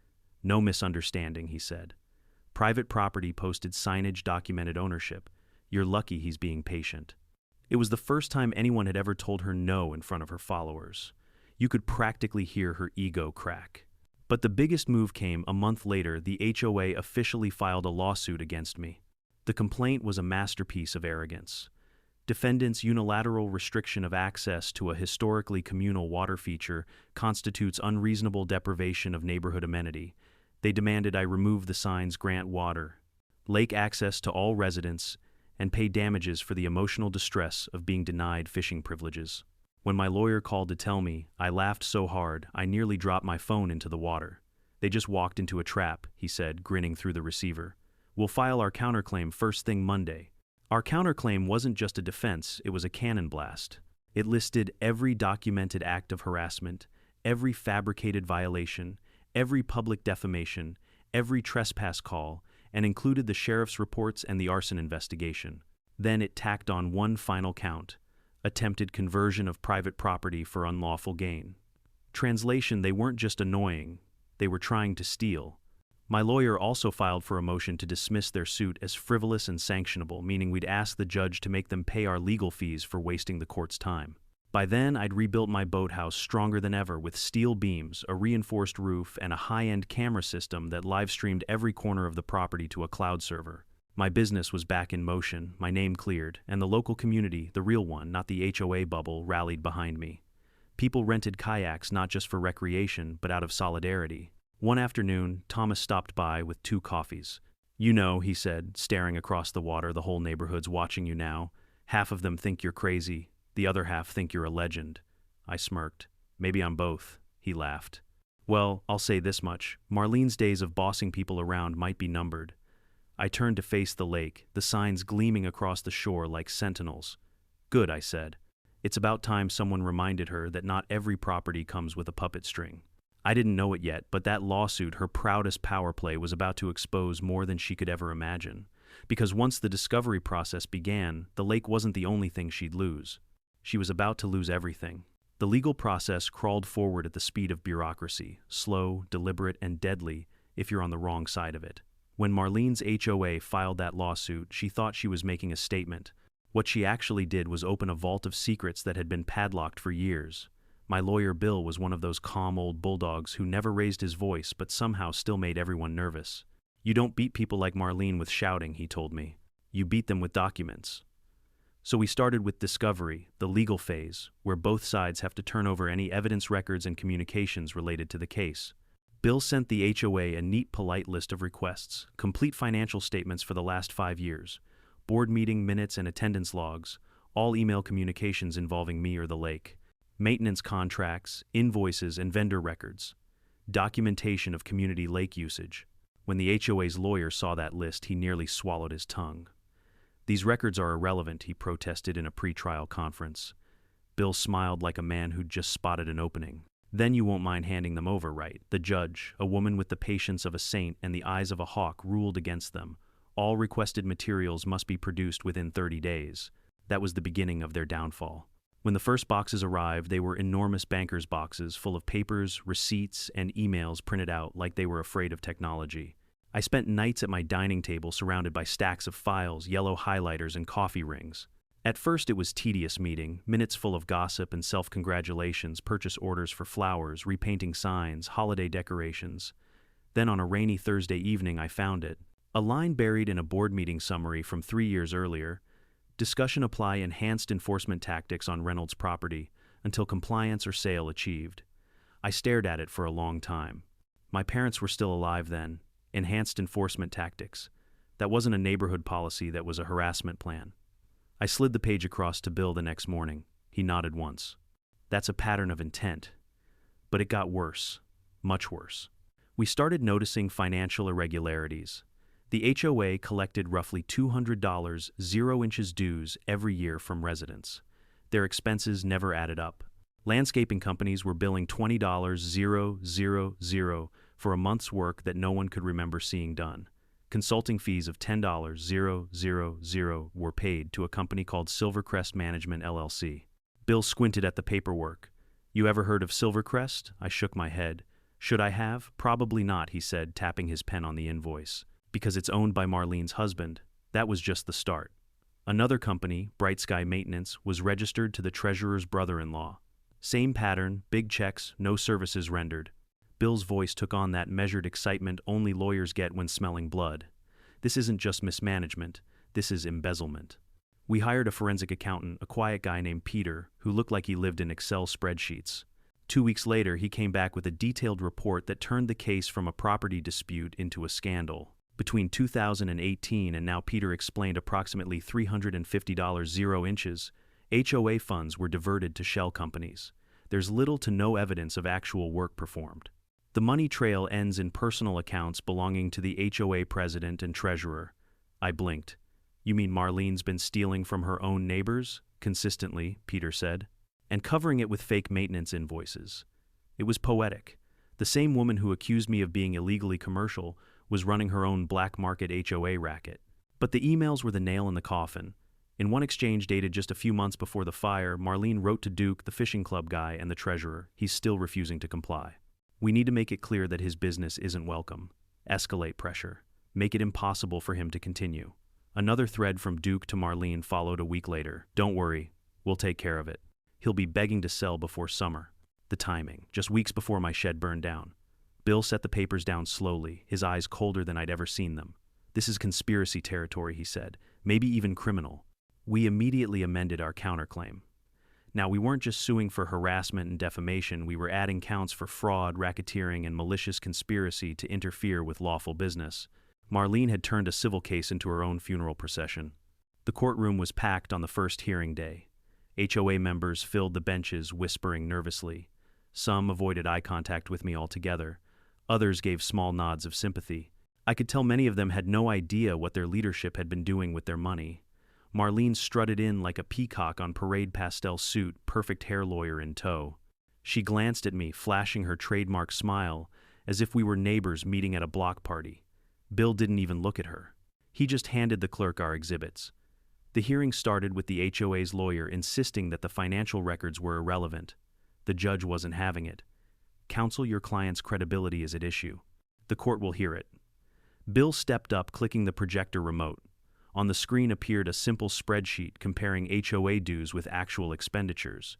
Speaker 1: "No misunderstanding," he said. "Private property posted signage documented ownership. You're lucky he's being patient." It was the first time anyone had ever told her no in front of her followers. You could practically hear her ego crack. But the biggest move came a month later. The HOA officially filed a lawsuit against me. The complaint was a masterpiece of arrogance. Defendants' unilateral restriction of access to a historically communal water feature constitutes unreasonable deprivation of neighborhood amenity. They demanded I remove the signs grant water, lake access to all residents, and pay damages for the emotional distress of being denied fishing privileges. When my lawyer called to tell me, I laughed so hard I nearly dropped my phone into the water. "They just walked into a trap," he said, grinning through the receiver. "We'll file our counterclaim first thing Monday." Our counterclaim wasn't just a defense, it was a cannon blast. It listed every documented act of harassment, every fabricated violation, every public defamation, every trespass call, and included the sheriff's reports and the arson investigation. Then it tacked on one final count: attempted conversion of private property for unlawful gain. Translation: they weren't just annoying, they were trying to steal. My lawyer also filed for a motion to dismiss their suit as frivolous and sanctionable, meaning we'd ask the judge to make them pay our legal fees for wasting the court's time. By then, I'd rebuilt my boathouse stronger than ever with steel beams, a reinforced roof, and a high-end camera system that live-streamed every corner of the property to a cloud server. My business was back in motion, my name cleared, and the local community, the real one, not the HOA bubble, rallied behind me. People rented kayaks not just for recreation, but out of solidarity. One afternoon, Thomas stopped by with 2 coffees. "You know," he said, staring across the water, "the whole neighborhood's watching you now. Half of them think you're crazy. The other half think you're a legend." I smirked. "Maybe I'm both," he laughed. "Well, I'll say this much. Marlene's days of bossing people around might be numbered." I turned to face the lake, the signs gleaming across the shore like sentinels. "Good," I said. It's about time someone reminded her that not every property comes with a puppet string. I didn't know it yet, but that lawsuit, her proudest power play, was about to expose more than she could ever imagine. Because once the discovery process began, the lake wasn't the only thing she'd lose. She was about to lose everything. The legal process crawled forward at the speed of bureaucracy, slow, deliberate, and deadly if you're on the wrong side of it. When Marlene's HOA filed that lawsuit, she thought she was making a statement. What she actually did was open a vault of secrets that had been padlocked for years. My lawyer Bill was one of those calm old bulldogs who never raised his voice but somehow still made everyone nervous. "You don't beat people like Marlene with shouting," he told me. "You beat them with documents." So we started with discovery, the legal phase, where both sides have to turn over any evidence, records, and communications related to the case. Bill sent the HOA a neat, polite list of requests: complete financial statements for the last 5 years, board meeting minutes and attendance logs, all email communications involving me or the lake, maintenance contracts, invoices, and vendor records, documentation of community lake usage. When the HOA's lawyer saw that list, he nearly swallowed his tongue. "These records are irrelevant," he protested in a pre-trial conference. Bill smiled like a man who'd just spotted an opening. "Then you won't mind handing them over, right?" The judge, a woman with the patience of a saint and the eyes of a hawk, ruled against them. All requested materials must be produced within 30 days. That was the beginning of their downfall. When the first boxes arrived, they were enormous banker's boxes full of papers, receipts, and emails printed out like they were afraid of technology. I spent nights at my dining table surrounded by stacks of files, yellow highlighters, and coffee rings. At first it was tedious meeting, minutes full of gossip and self-congratulations, purchase orders for flowers, repainting signs, holiday decorations. Then on a rainy Thursday evening I found it. A line buried in a board meeting summary from 3 years earlier. Discussion: apply enhanced enforcement tactics on Reynolds property until compliance or sale achieved. I stared at it for a long time. My parents were still alive then. Enhanced enforcement tactics. That wasn't a neighborhood policy, that was a harassment plan. I slid the page across to Bill the next morning. He nodded once. "That's a pattern of intent." But it got worse, much worse. We started noticing financial irregularities. The HOA collected roughly $200 0 dues every year from residents. Their expenses never added up. Landscaping companies were billing $20,000 for a month's work that no one could remember seeing done. Consulting fees of $10,000 were paid to a company called Silvercrest Management LLC. Bill squinted at the paperwork. "You ever heard of Silvercrest?" I shook my head. "Should I have? Probably not," he said, tapping his pen on the invoice. "Because it's owned by Marlene's husband." That was just the start. Another company, Bright Sky Maintenance, was registered to the treasurer's brother-in-law. Same pattern, big checks, no services rendered. Bill's voice took on that measured excitement only lawyers get when smelling blood. "This isn't just mismanagement, this is embezzlement." We hired a forensic accountant, a quiet guy named Peter, who looked like he lived in Excel spreadsheets. 2 weeks later, he came back with a detailed report that turned the case from a property dispute into a scandal. Between 2018 and now, Peter explained, approximately $350 0 HOA funds were diverted to shell companies. There's little to no evidence of actual work performed. The money trail ends in personal accounts belonging to the HOA president and treasurer. I blinked. "You mean Marlene's been stealing from her own neighbors?" "Consistently," Peter said. "And covering it with fake maintenance invoices." It was poetic. The same woman who accused me of being illegally commercial was running her own black market HOA racket. But the emails were the nail in the coffin. In one exchange dated just a few months before the fire, Marlene wrote to Duke, the fishing club guy, and the treasurer. He's still refusing to comply. "We need to make it clear that his business isn't welcome. Escalate pressure. Make it impossible for him to continue." Another thread from Duke to Marlene followed a week later. "Don't worry, we'll take care of it. He'll be begging to sell before summer." The timing, just weeks before my shed burned down. Bill set the papers down slowly, his eyes colder than I'd ever seen them. "This is conspiracy territory," he said, "maybe even criminal." We immediately amended our counterclaim. Now, we weren't just suing for harassment and defamation, we were adding counts for fraud, racketeering, and malicious conspiracy to interfere with lawful business. Marlene had turned a civil case into her own funeral procession. The courtroom was packed on the first hearing day. HOA members filled the benches, whispering nervously. Some avoided eye contact with me altogether. Others gave small nods of sympathy. I could tell many of them had no idea what their leadership had been doing with their money. Marlene strutted in like a peacock on parade pastel suit, perfect hair lawyer in tow. She glanced at me, flashing her trademark smile, as if we were neighbors meeting at a block party. Bill didn't even look at her. He just handed the clerk our exhibits. The hearing started with the HOA's lawyer insisting that the financial records were irrelevant. The judge wasn't having it. "Counsel, your client's credibility is at issue. The court will hear it." Bill stepped up, clicking the projector remote. On the screen appeared a simple spreadsheet comparing HOA dues with actual expenditures.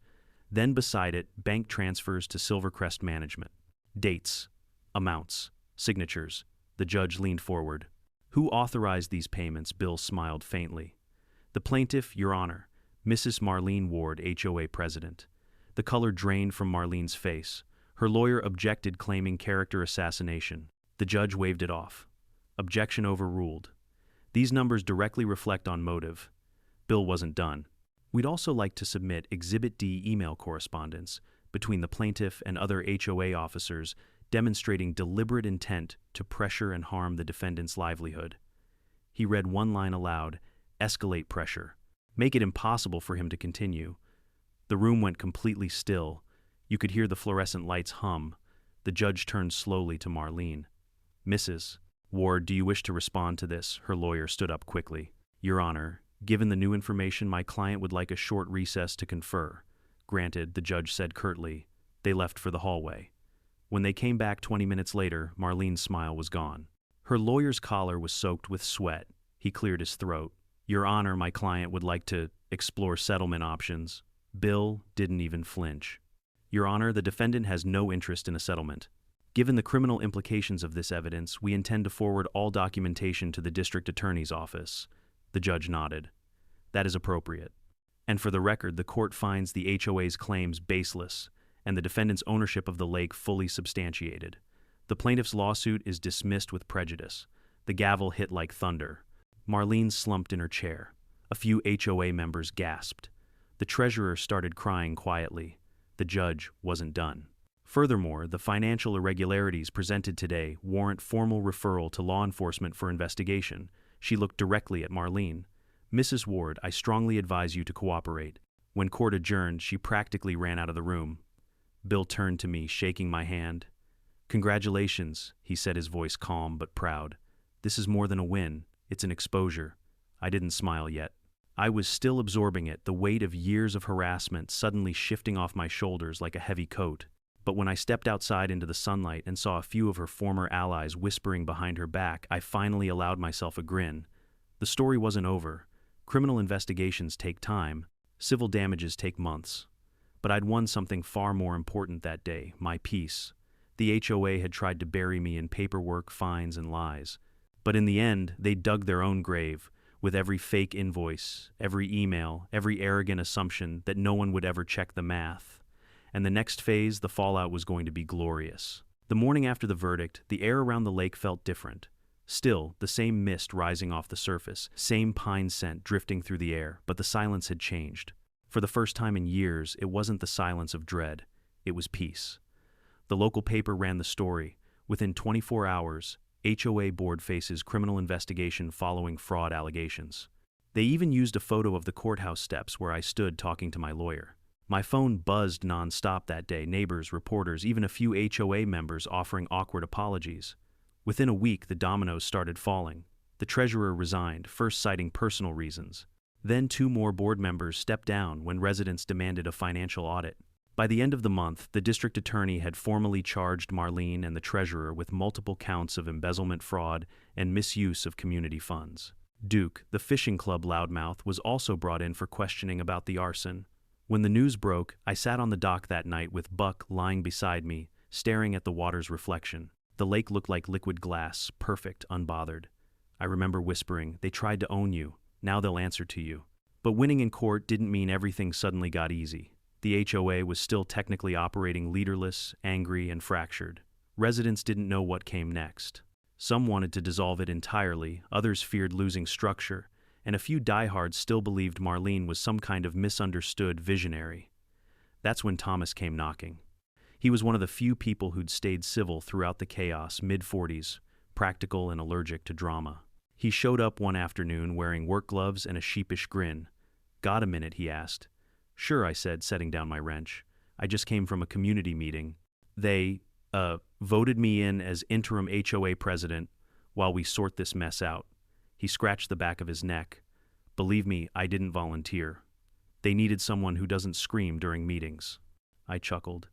Speaker 1: Then beside it, bank transfers to Silvercrest Management. Dates, amounts, signatures. The judge leaned forward. "Who authorized these payments?" Bill smiled faintly. "The plaintiff, Your Honor, Mrs. Marlene Ward, HOA president." The color drained from Marlene's face. Her lawyer objected, claiming character assassination. The judge waved it off. Objection overruled. "These numbers directly reflect on motive." Bill wasn't done. "We'd also like to submit Exhibit D email correspondence between the plaintiff and other HOA officers demonstrating deliberate intent to pressure and harm the defendant's livelihood." He read one line aloud: "Escalate pressure. Make it impossible for him to continue." The room went completely still. You could hear the fluorescent lights hum. The judge turned slowly to Marlene. "Mrs. Ward, do you wish to respond to this?" Her lawyer stood up quickly. "Your Honor, given the new information, my client would like a short recess to confer." "Granted," the judge said curtly. They left for the hallway. When they came back 20 minutes later, Marlene's smile was gone. Her lawyer's collar was soaked with sweat. He cleared his throat. "Your Honor, my client would like to explore settlement options." Bill didn't even flinch. "Your Honor, the defendant has no interest in a settlement. Given the criminal implications of this evidence, we intend to forward all documentation to the district attorney's office." The judge nodded. "That is appropriate. And for the record, the court finds the HOA's claims baseless and the defendant's ownership of the lake fully substantiated. The plaintiff's lawsuit is dismissed with prejudice." The gavel hit like thunder. Marlene slumped in her chair. A few HOA members gasped. The treasurer started crying quietly. The judge wasn't done. Furthermore, the financial irregularities presented today warrant formal referral to law enforcement for investigation. She looked directly at Marlene. Mrs. Ward, I strongly advise you to cooperate. When court adjourned, she practically ran out of the room. Bill turned to me, shaking my hand. Congratulations, he said, his voice calm but proud. This is more than a win, it's an exposure. I didn't smile yet. I was still absorbing it, the weight of years of harassment suddenly shifting off my shoulders like a heavy coat. But when I stepped outside into the sunlight and saw a few of her former allies whispering behind her back, I finally allowed myself a grin. The story wasn't over. Criminal investigations take time. Civil damages take months. But I'd won something far more important that day, my peace. The HOA had tried to bury me in paperwork, fines, and lies. But in the end, they dug their own grave, with every fake invoice, every email, every arrogant assumption that no one would ever check the math. And the next phase, the fallout was going to be glorious. The morning after the verdict, the air around the lake felt different. Still, the same mist rising off the surface, same pine scent drifting through the air, but the silence had changed. For the first time in years, it wasn't the silence of dread, it was peace. The local paper ran the story. Within 24 hours, HOA board faces criminal investigation following fraud allegations. They even used a photo of the courthouse steps where I stood talking to my lawyer. My phone buzzed non-stop that day, neighbors, reporters, even a few HOA members offering awkward apologies. Within a week, the dominoes started falling. The treasurer resigned, first citing personal reasons. Then 2 more board members stepped down when residents demanded a financial audit. By the end of the month, the district attorney had formally charged Marlene and the treasurer with multiple counts of embezzlement, fraud, and misuse of community funds. Duke, the fishing club loudmouth, was also brought in for questioning about the arson. When the news broke, I sat on the dock that night with Buck lying beside me, staring at the water's reflection. The lake looked like liquid glass, perfect, unbothered. I remember whispering, "They tried to own you. Now they'll answer to you." But winning in court didn't mean everything suddenly got easy. The HOA was still technically operating leaderless, angry, and fractured. Residents didn't know what came next. Some wanted to dissolve it entirely, others feared losing structure, and a few diehards still believed Marlene was some kind of misunderstood visionary. That's when Thomas came knocking. He was one of the few people who'd stayed civil throughout the chaos, mid-40s, practical and allergic to drama. He showed up one afternoon wearing work gloves and a sheepish grin. "Got a minute?" he asked. "Sure," I said, setting down my wrench. "I just came from a community meeting. They, voted me in as interim HOA president while we sort this mess out." He scratched the back of his neck. "Believe me, I didn't volunteer. They needed someone who doesn't scream during meetings." I chuckled.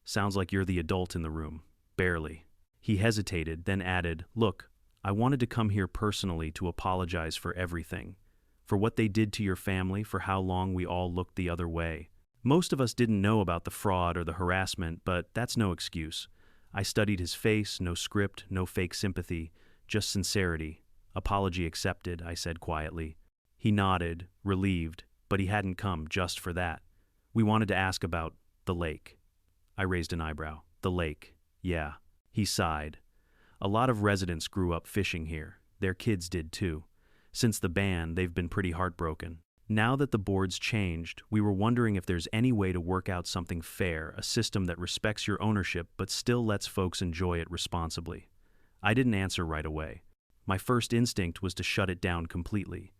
Speaker 1: "Sounds like you're the adult in the room." "Barely." He hesitated, then added, "Look, I wanted to come here personally to apologize for everything. For what they did to your family, for how long we all looked the other way. Most of us didn't know about the fraud or the harassment, but that's no excuse." I studied his face, no script, no fake sympathy, just sincerity. "Apology accepted," I said quietly. He nodded, relieved, but he hadn't come just for that. "We wanted to ask about the lake." I raised an eyebrow. "The lake, yeah." He sighed. "A lot of residents grew up fishing here. Their kids did too. Since the ban, they've been pretty heartbroken. Now that the board's changed, we were wondering if there's any way to work out something fair, a system that respects your ownership but still lets folks enjoy it responsibly." I didn't answer right away. My first instinct was to shut it down completely.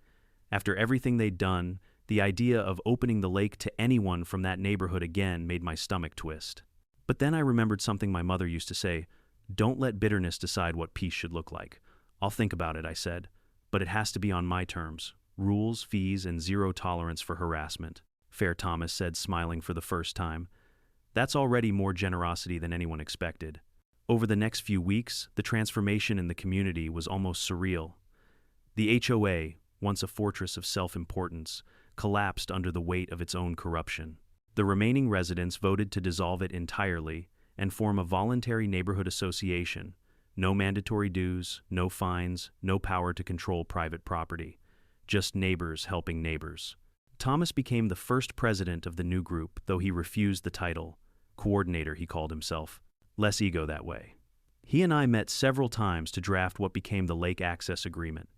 Speaker 1: After everything they'd done, the idea of opening the lake to anyone from that neighborhood again made my stomach twist. But then I remembered something my mother used to say, "Don't let bitterness decide what peace should look like." "I'll think about it," I said, "but it has to be on my terms. Rules, fees, and zero tolerance for harassment." "Fair," Thomas said, smiling for the first time. "That's already more generosity than anyone expected." Over the next few weeks, the transformation in the community was almost surreal. The HOA, once a fortress of self-importance, collapsed under the weight of its own corruption. The remaining residents voted to dissolve it entirely and form a voluntary neighborhood association. No mandatory dues, no fines, no power to control private property. Just neighbors helping neighbors. Thomas became the first president of the new group, though he refused the title. Coordinator, he called himself. Less ego that way. He and I met several times to draft what became the Lake Access Agreement.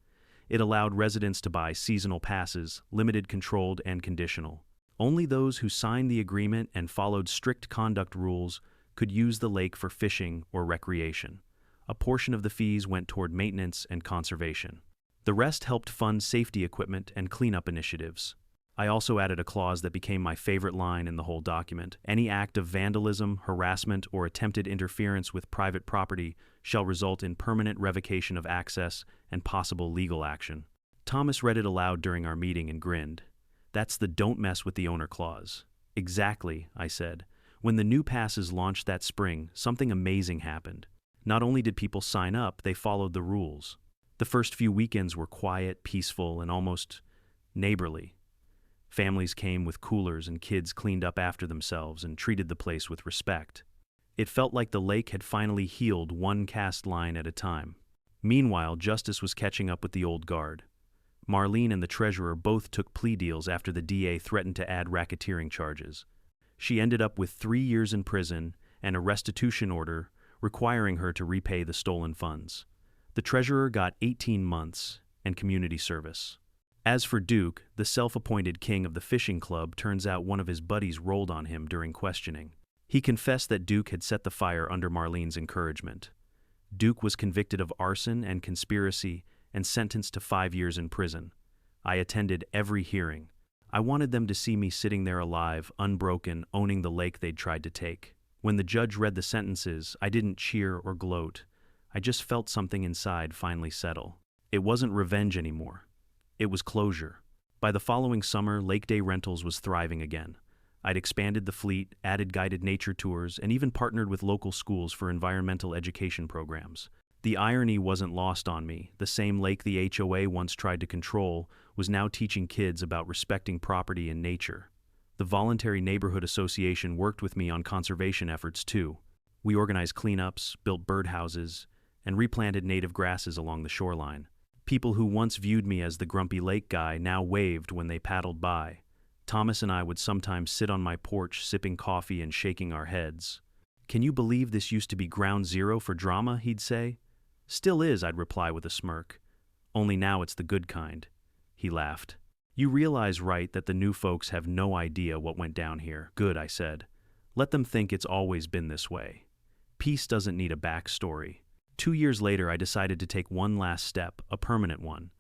Speaker 1: It allowed residents to buy seasonal passes, limited, controlled, and conditional. Only those who signed the agreement and followed strict conduct rules could use the lake for fishing or recreation. A portion of the fees went toward maintenance and conservation. The rest helped fund safety equipment and cleanup initiatives. I also added a clause that became my favorite line in the whole document. Any act of vandalism, harassment, or attempted interference with private property shall result in permanent revocation of access and possible legal action. Thomas read it aloud during our meeting and grinned. That's the don't mess with the owner clause. Exactly, I said. When the new passes launched that spring, something amazing happened. Not only did people sign up, they followed the rules. The first few weekends were quiet, peaceful, and almost neighborly. Families came with coolers and kids cleaned up after themselves and treated the place with respect. It felt like the lake had finally healed one cast line at a time. Meanwhile, justice was catching up with the old guard. Marlene and the treasurer both took plea deals after the DA threatened to add racketeering charges. She ended up with 3 years in prison and a restitution order requiring her to repay the stolen funds. The treasurer got 18 months and community service. As for Duke, the self-appointed king of the fishing club, turns out one of his buddies rolled on him during questioning. He confessed that Duke had set the fire under Marlene's encouragement. Duke was convicted of arson and conspiracy and sentenced to 5 years in prison. I attended every hearing. I wanted them to see me sitting there alive, unbroken, owning the lake they'd tried to take. When the judge read the sentences, I didn't cheer or gloat. I just felt something inside finally settle. It wasn't revenge anymore. It was closure. By the following summer, Lake Day Rentals was thriving again. I'd expanded the fleet, added guided nature tours, and even partnered with local schools for environmental education programs. The irony wasn't lost on me. The same lake the HOA once tried to control was now teaching kids about respecting property and nature. The Voluntary Neighborhood Association worked with me on conservation efforts too. We organized cleanups, built birdhouses, and replanted native grasses along the shoreline. People who once viewed me as the grumpy lake guy now waved when they paddled by. Thomas and I would sometimes sit on my porch sipping coffee and shaking our heads. "Can you believe this used to be ground zero for drama?" he'd say. "Still is," I'd reply with a smirk. "Only now it's the good kind." He laughed. "You realize, right, that the new folks have no idea what went down here." "Good," I said. "Let them think it's always been this way. Peace doesn't need a backstory." 2 years later, I decided to take one last step, a permanent one.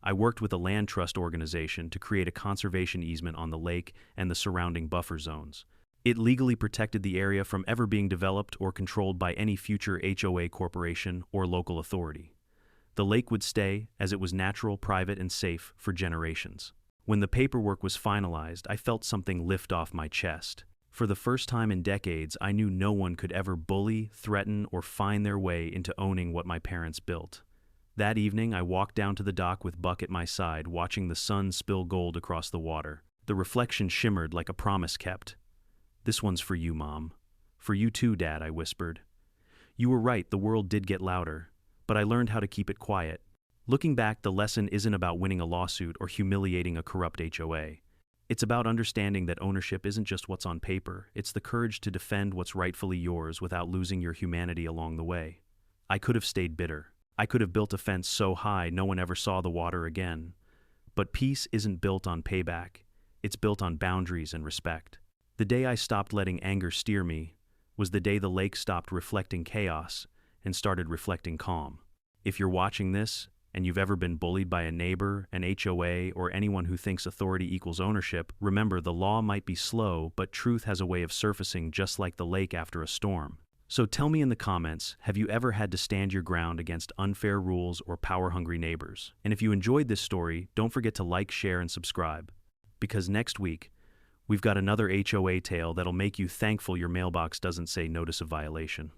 Speaker 1: I worked with a land trust organization to create a conservation easement on the lake and the surrounding buffer zones. It legally protected the area from ever being developed or controlled by any future HOA corporation or local authority. The lake would stay, as it was natural, private, and safe for generations. When the paperwork was finalized, I felt something lift off my chest. For the first time in decades, I knew no one could ever bully, threaten, or find their way into owning what my parents built. That evening, I walked down to the dock with Buck at my side, watching the sun spill gold across the water. The reflection shimmered like a promise kept. "This one's for you, Mom." "For you too, Dad," I whispered. "You were right, the world did get louder, but I learned how to keep it quiet." Looking back, the lesson isn't about winning a lawsuit or humiliating a corrupt HOA. It's about understanding that ownership isn't just what's on paper, it's the courage to defend what's rightfully yours without losing your humanity along the way. I could have stayed bitter. I could have built a fence so high no one ever saw the water again. But peace isn't built on payback. It's built on boundaries and respect. The day I stopped letting anger steer me was the day the lake stopped reflecting chaos and started reflecting calm. If you're watching this, and you've ever been bullied by a neighbor, an HOA, or anyone who thinks authority equals ownership, remember the law might be slow, but truth has a way of surfacing just like the lake after a storm. So tell me in the comments, have you ever had to stand your ground against unfair rules or power-hungry neighbors? And if you enjoyed this story, don't forget to like, share, and subscribe. Because next week, we've got another HOA tale that'll make you thankful your mailbox doesn't say notice of violation.